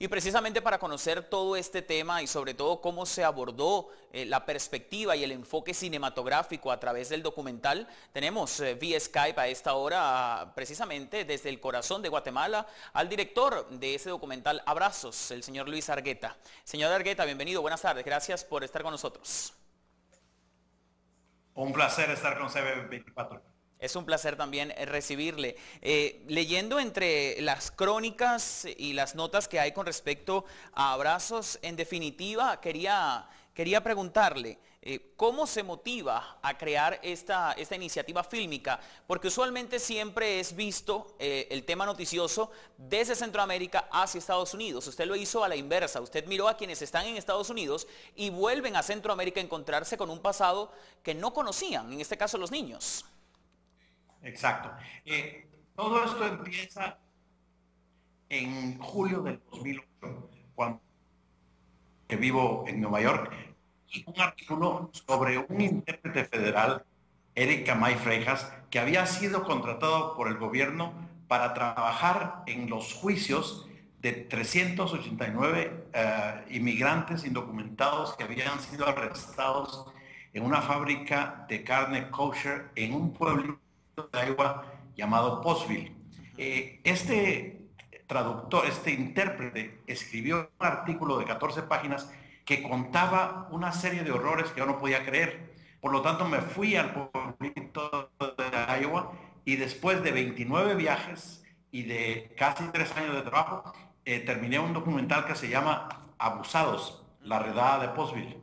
Y precisamente para conocer todo este tema y sobre todo cómo se abordó la perspectiva y el enfoque cinematográfico a través del documental, tenemos vía Skype a esta hora, precisamente desde el corazón de Guatemala, al director de ese documental Abrazos, el señor Luis Argueta. Señor Argueta, bienvenido, buenas tardes, gracias por estar con nosotros. Un placer estar con CB24. Es un placer también recibirle. Leyendo entre las crónicas y las notas que hay con respecto a Abrazos, en definitiva, quería preguntarle, ¿cómo se motiva a crear esta iniciativa fílmica? Porque usualmente siempre es visto el tema noticioso desde Centroamérica hacia Estados Unidos. Usted lo hizo a la inversa. Usted miró a quienes están en Estados Unidos y vuelven a Centroamérica a encontrarse con un pasado que no conocían, en este caso los niños. Exacto. Todo esto empieza en julio del 2008, cuando vivo en Nueva York, y un artículo sobre un intérprete federal, Eric Amay Freijas, que había sido contratado por el gobierno para trabajar en los juicios de 389 inmigrantes indocumentados que habían sido arrestados en una fábrica de carne kosher en un pueblo de Iowa llamado Pottsville. Este traductor, este intérprete, escribió un artículo de 14 páginas que contaba una serie de horrores que yo no podía creer. Por lo tanto, me fui al pueblito de Iowa y después de 29 viajes y de casi 3 años de trabajo, terminé un documental que se llama Abusados, la redada de Pottsville,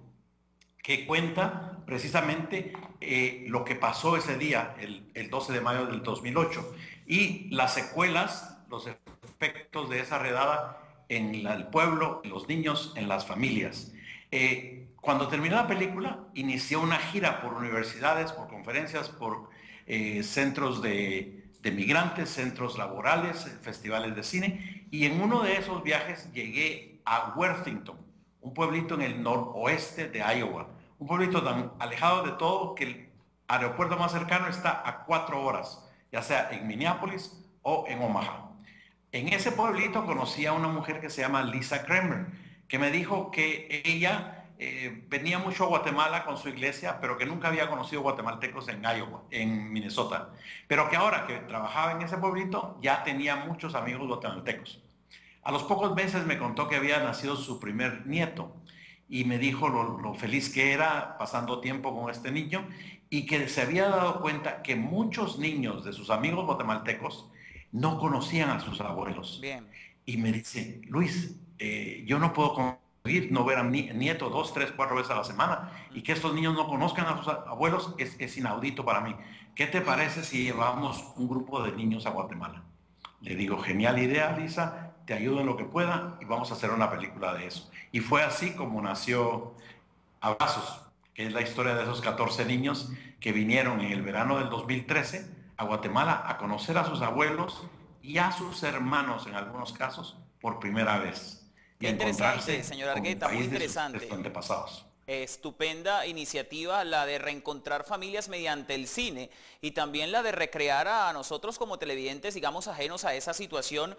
que cuenta precisamente lo que pasó ese día, el 12 de mayo del 2008, y las secuelas, los efectos de esa redada en el pueblo, en los niños, en las familias. Cuando terminó la película, inició una gira por universidades, por conferencias, por centros de migrantes, centros laborales, festivales de cine, y en uno de esos viajes llegué a Worthington, un pueblito en el noroeste de Iowa, un pueblito tan alejado de todo que el aeropuerto más cercano está a 4 horas, ya sea en Minneapolis o en Omaha. En ese pueblito conocí a una mujer que se llama Lisa Kramer, que me dijo que ella venía mucho a Guatemala con su iglesia, pero que nunca había conocido guatemaltecos en Iowa, en Minnesota, pero que ahora que trabajaba en ese pueblito ya tenía muchos amigos guatemaltecos. A los pocos meses me contó que había nacido su primer nieto y me dijo lo feliz que era pasando tiempo con este niño y que se había dado cuenta que muchos niños de sus amigos guatemaltecos no conocían a sus abuelos. Bien. Y me dice, Luis, yo no puedo conseguir no ver a mi nieto 2, 3, 4 veces a la semana y que estos niños no conozcan a sus abuelos es inaudito para mí. ¿Qué te parece si llevamos un grupo de niños a Guatemala? Le digo, genial idea, Lisa, te ayudo en lo que pueda y vamos a hacer una película de eso. Y fue así como nació Abrazos, que es la historia de esos 14 niños que vinieron en el verano del 2013 a Guatemala a conocer a sus abuelos y a sus hermanos en algunos casos por primera vez. Qué Y interesante, encontrarse señor con el Argueta, muy país de interesante. sus antepasados. Estupenda iniciativa la de reencontrar familias mediante el cine y también la de recrear a nosotros como televidentes, digamos, ajenos a esa situación,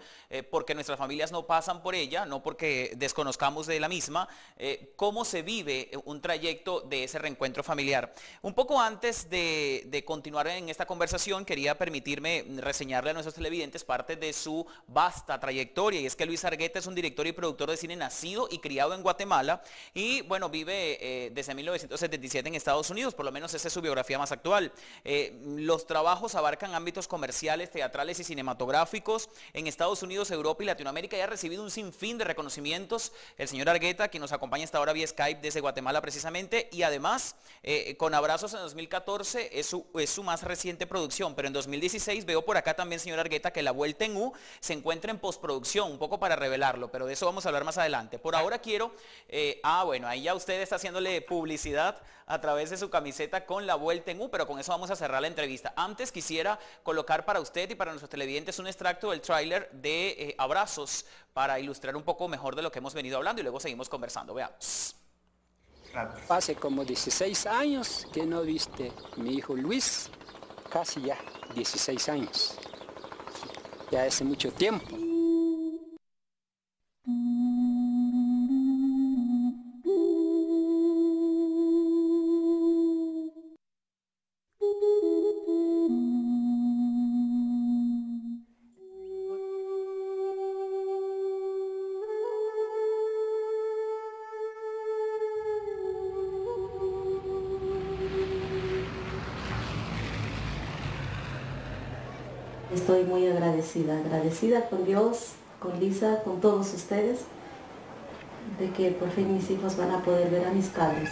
porque nuestras familias no pasan por ella, no porque desconozcamos de la misma, cómo se vive un trayecto de ese reencuentro familiar. Un poco antes de continuar en esta conversación, quería permitirme reseñarle a nuestros televidentes parte de su vasta trayectoria, y es que Luis Argueta es un director y productor de cine nacido y criado en Guatemala y, bueno, vive desde 1977 en Estados Unidos, por lo menos esa es su biografía más actual. Los trabajos abarcan ámbitos comerciales, teatrales y cinematográficos en Estados Unidos, Europa y Latinoamérica, y ha recibido un sinfín de reconocimientos. El señor Argueta, quien nos acompaña hasta ahora vía Skype desde Guatemala precisamente, y además con Abrazos en 2014 es su más reciente producción, pero en 2016 veo por acá también, señor Argueta, que La Vuelta en U se encuentra en postproducción, un poco para revelarlo, pero de eso vamos a hablar más adelante. Por ahora quiero, bueno, ahí ya usted está haciéndole publicidad a través de su camiseta con La Vuelta en U, pero con eso vamos a cerrar la entrevista. Antes quisiera colocar para usted y para nuestros televidentes un extracto del tráiler de Abrazos para ilustrar un poco mejor de lo que hemos venido hablando y luego seguimos conversando. Veamos. Hace como 16 años que no viste mi hijo Luis, casi ya 16 años, ya hace mucho tiempo. estoy muy agradecida con Dios, con Lisa, con todos ustedes, de que por fin mis hijos van a poder ver a mis padres.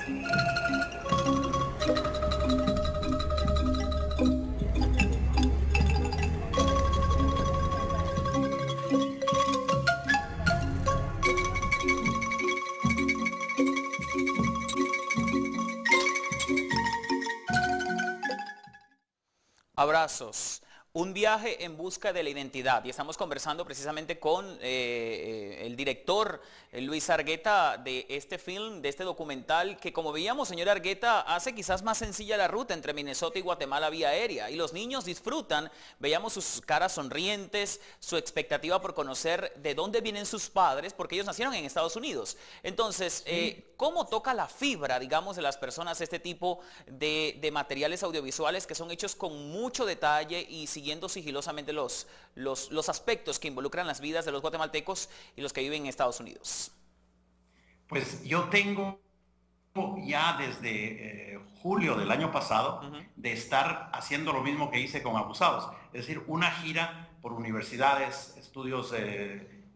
Abrazos. Un viaje en busca de la identidad. Y estamos conversando precisamente con el director Luis Argueta de este film, de este documental, que como veíamos, señor Argueta, hace quizás más sencilla la ruta entre Minnesota y Guatemala vía aérea. Y los niños disfrutan, veíamos sus caras sonrientes, su expectativa por conocer de dónde vienen sus padres, porque ellos nacieron en Estados Unidos. Entonces, ¿cómo toca la fibra, digamos, de las personas este tipo de materiales audiovisuales que son hechos con mucho detalle y siguiendo sigilosamente los aspectos que involucran las vidas de los guatemaltecos y los que viven en Estados Unidos? Pues yo tengo ya desde julio del año pasado de estar haciendo lo mismo que hice con Abusados, es decir, una gira por universidades, estudios,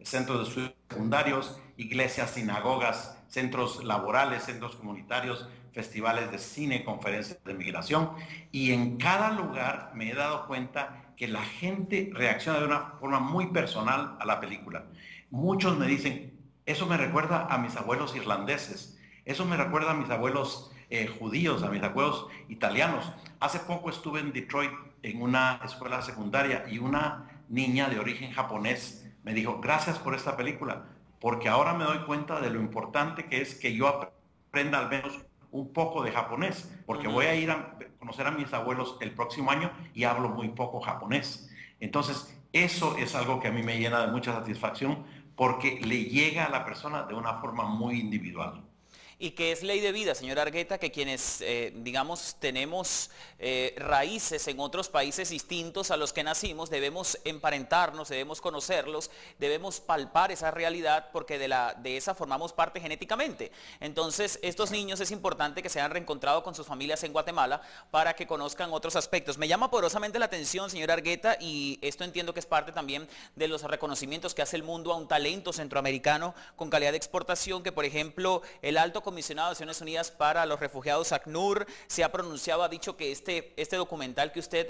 centros de estudios secundarios, iglesias, sinagogas, centros laborales, centros comunitarios, festivales de cine, conferencias de migración, y en cada lugar me he dado cuenta que la gente reacciona de una forma muy personal a la película. Muchos me dicen, eso me recuerda a mis abuelos irlandeses, eso me recuerda a mis abuelos judíos, a mis abuelos italianos. Hace poco estuve en Detroit en una escuela secundaria y una niña de origen japonés me dijo, gracias por esta película, porque ahora me doy cuenta de lo importante que es que yo aprenda al menos un poco de japonés, porque voy a ir a conocer a mis abuelos el próximo año y hablo muy poco japonés. Entonces, eso es algo que a mí me llena de mucha satisfacción porque le llega a la persona de una forma muy individual. Y que es ley de vida, señor Argueta, que quienes, digamos, tenemos raíces en otros países distintos a los que nacimos, debemos emparentarnos, debemos conocerlos, debemos palpar esa realidad porque de esa formamos parte genéticamente. Entonces, estos niños es importante que se hayan reencontrado con sus familias en Guatemala para que conozcan otros aspectos. Me llama poderosamente la atención, señor Argueta, y esto entiendo que es parte también de los reconocimientos que hace el mundo a un talento centroamericano con calidad de exportación, que por ejemplo, el alto comisionado de Naciones Unidas para los refugiados, ACNUR, se ha pronunciado, ha dicho que este documental que usted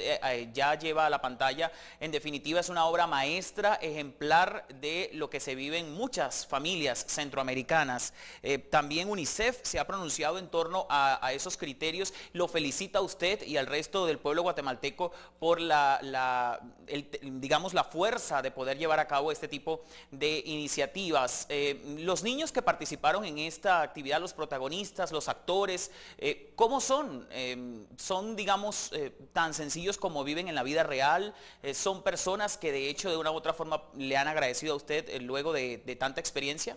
ya lleva a la pantalla, en definitiva es una obra maestra, ejemplar de lo que se vive en muchas familias centroamericanas. También UNICEF se ha pronunciado en torno a esos criterios. Lo felicita a usted y al resto del pueblo guatemalteco por digamos, la fuerza de poder llevar a cabo este tipo de iniciativas. Los niños que participaron en esta actividad, los protagonistas, los actores, ¿cómo son? ¿Son, digamos, tan sencillos como viven en la vida real? ¿Son personas que de hecho de una u otra forma le han agradecido a usted luego de tanta experiencia?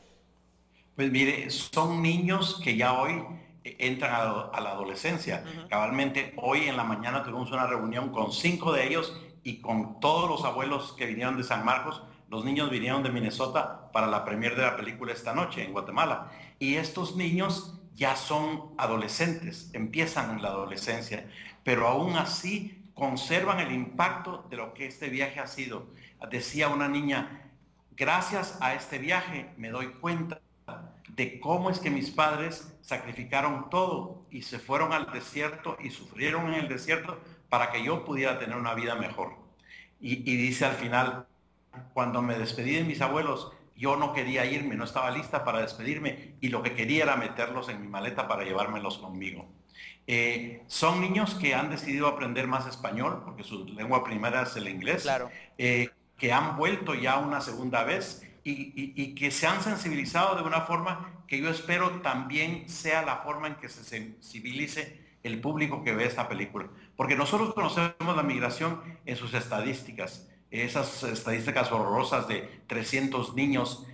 Pues mire, son niños que ya hoy entran a la adolescencia. Cabalmente hoy en la mañana tuvimos una reunión con 5 de ellos y con todos los abuelos que vinieron de San Marcos. Los niños vinieron de Minnesota para la premier de la película esta noche en Guatemala. Y estos niños ya son adolescentes, empiezan en la adolescencia, pero aún así conservan el impacto de lo que este viaje ha sido. Decía una niña, gracias a este viaje me doy cuenta de cómo es que mis padres sacrificaron todo y se fueron al desierto y sufrieron en el desierto para que yo pudiera tener una vida mejor. Y dice al final, cuando me despedí de mis abuelos, yo no quería irme, no estaba lista para despedirme y lo que quería era meterlos en mi maleta para llevármelos conmigo. Son niños que han decidido aprender más español, porque su lengua primera es el inglés, claro. Que han vuelto ya una segunda vez y que se han sensibilizado de una forma que yo espero también sea la forma en que se sensibilice el público que ve esta película. Porque nosotros conocemos la migración en sus estadísticas, esas estadísticas horrorosas de 300 niños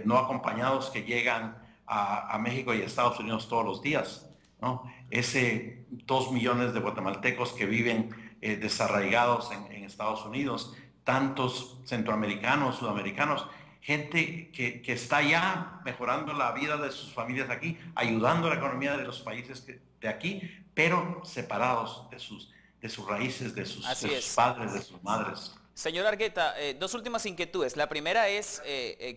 no acompañados que llegan a México y Estados Unidos todos los días, ¿no? Ese 2 millones de guatemaltecos que viven desarraigados en Estados Unidos, tantos centroamericanos, sudamericanos, gente que está ya mejorando la vida de sus familias aquí, ayudando a la economía de los países de aquí, pero separados de sus raíces, de sus padres, de sus madres. Señor Argueta, dos últimas inquietudes. La primera es,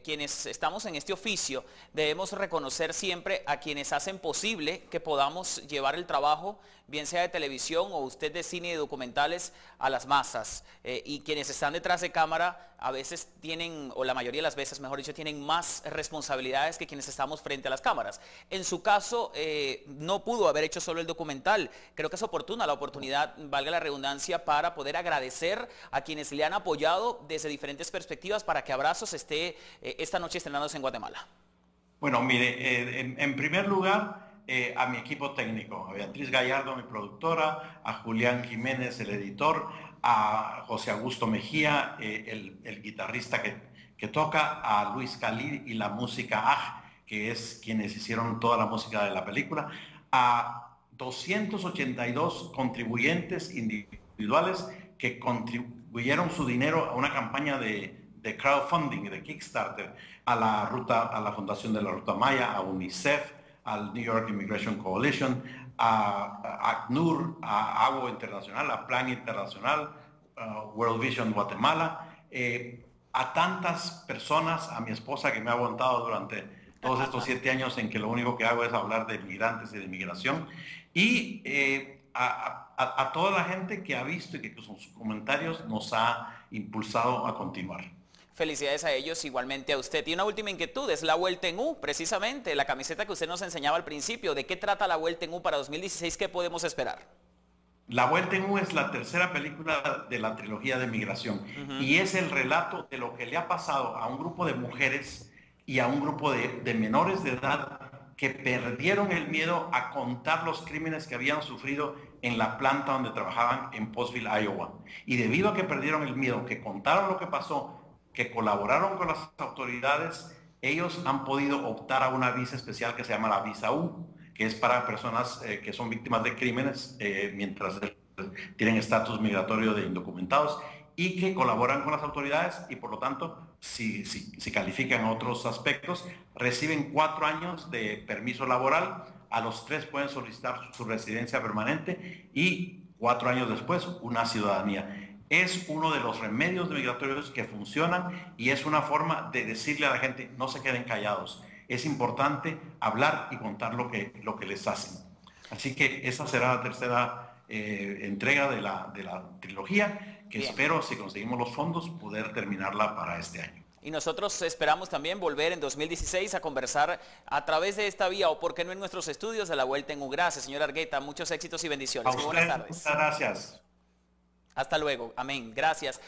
quienes estamos en este oficio, debemos reconocer siempre a quienes hacen posible que podamos llevar el trabajo, bien sea de televisión o usted de cine y documentales, a las masas. Y quienes están detrás de cámara a veces tienen, o la mayoría de las veces, mejor dicho, tienen más responsabilidades que quienes estamos frente a las cámaras. En su caso, no pudo haber hecho solo el documental. Creo que es oportuna la oportunidad, valga la redundancia, para poder agradecer a quienes le han apoyado desde diferentes perspectivas para que Abrazos esté esta noche estrenándose en Guatemala. Bueno, mire, en primer lugar, a mi equipo técnico, a Beatriz Gallardo, mi productora, a Julián Jiménez, el editor, a José Augusto Mejía, el guitarrista que toca, a Luis Khalid y la música que es quienes hicieron toda la música de la película, a 282 contribuyentes individuales que contribuyeron su dinero a una campaña de crowdfunding, de Kickstarter, a la Fundación de la Ruta Maya, a UNICEF, al New York Immigration Coalition, a ACNUR, a Agua Internacional, a Plan Internacional, World Vision Guatemala, a tantas personas, a mi esposa que me ha aguantado durante todos estos 7 años en que lo único que hago es hablar de migrantes y de migración, y a toda la gente que ha visto y que con sus comentarios nos ha impulsado a continuar. Felicidades a ellos, igualmente a usted. Y una última inquietud, es la Vuelta en U, precisamente, la camiseta que usted nos enseñaba al principio. ¿De qué trata la Vuelta en U para 2016? ¿Qué podemos esperar? La Vuelta en U es la tercera película de la trilogía de migración y es el relato de lo que le ha pasado a un grupo de mujeres y a un grupo de menores de edad que perdieron el miedo a contar los crímenes que habían sufrido en la planta donde trabajaban en Pottsville, Iowa. Y debido a que perdieron el miedo, que contaron lo que pasó, que colaboraron con las autoridades, ellos han podido optar a una visa especial que se llama la visa U, que es para personas que son víctimas de crímenes mientras tienen estatus migratorio de indocumentados y que colaboran con las autoridades y por lo tanto, si califican a otros aspectos, reciben 4 años de permiso laboral, a los 3 pueden solicitar su residencia permanente y 4 años después una ciudadanía. Es uno de los remedios migratorios que funcionan y es una forma de decirle a la gente, no se queden callados. Es importante hablar y contar lo que les hacen. Así que esa será la tercera entrega de la trilogía, que Bien. Espero, si conseguimos los fondos, poder terminarla para este año. Y nosotros esperamos también volver en 2016 a conversar a través de esta vía o por qué no en nuestros estudios de la Vuelta en U. Gracias, señor Argueta. Muchos éxitos y bendiciones. Muy buenas tardes. Muchas gracias. Hasta luego. Amén. Gracias.